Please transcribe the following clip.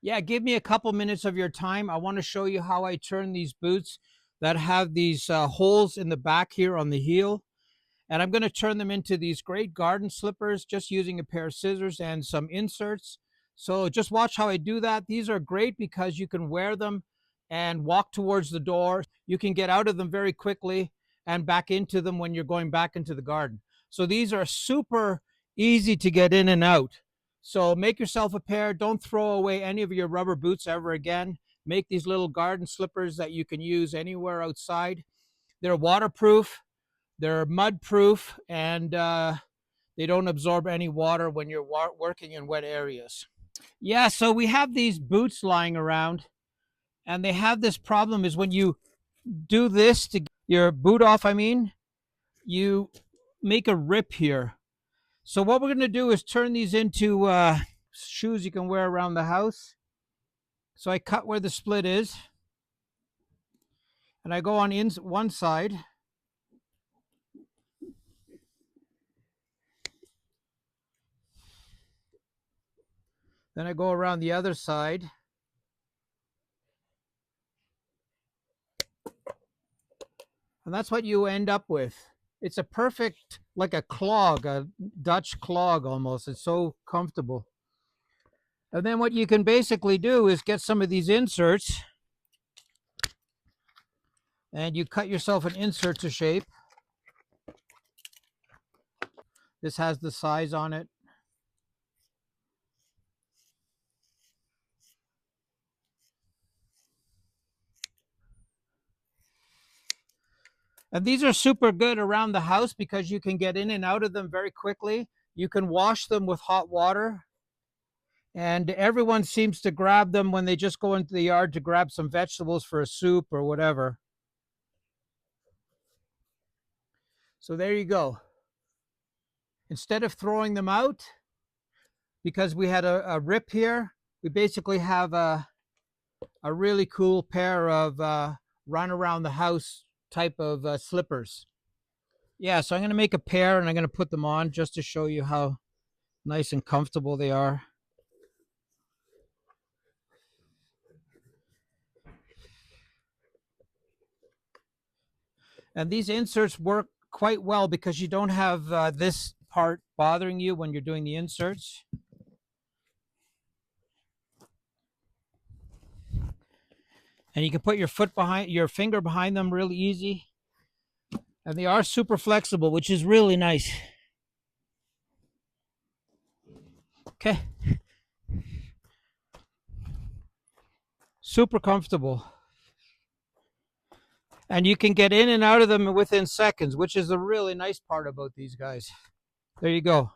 Yeah, give me a couple minutes of your time. I want to show you how I turn these boots that have these holes in the back here on the heel. And I'm going to turn them into these great garden slippers just using a pair of scissors and some inserts. So just watch how I do that. These are great because you can wear them and walk towards the door. You can get out of them very quickly and back into them when you're going back into the garden. So these are super easy to get in and out. So make yourself a pair. Don't throw away any of your rubber boots ever again. Make these little garden slippers that you can use anywhere outside. They're waterproof, they're mud proof, and they don't absorb any water when you're working in wet areas. Yeah, so we have these boots lying around, and they have this problem is when you do this to get your boot off, you make a rip here. So what we're going to do is turn these into shoes you can wear around the house. So I cut where the split is, and I go on one side. Then I go around the other side. And that's what you end up with. It's a perfect, like a clog, a Dutch clog almost. It's so comfortable. And then what you can basically do is get some of these inserts and you cut yourself an insert to shape. This has the size on it. And these are super good around the house because you can get in and out of them very quickly. You can wash them with hot water. And everyone seems to grab them when they just go into the yard to grab some vegetables for a soup or whatever. So there you go. Instead of throwing them out, because we had a rip here, we basically have a really cool pair of run around the house type of slippers. Yeah, so I'm going to make a pair and I'm going to put them on just to show you how nice and comfortable they are. And these inserts work quite well because you don't have this part bothering you when you're doing the inserts. And you can put your finger behind them really easy. And they are super flexible, which is really nice. Okay. Super comfortable. And you can get in and out of them within seconds, which is a really nice part about these guys. There you go.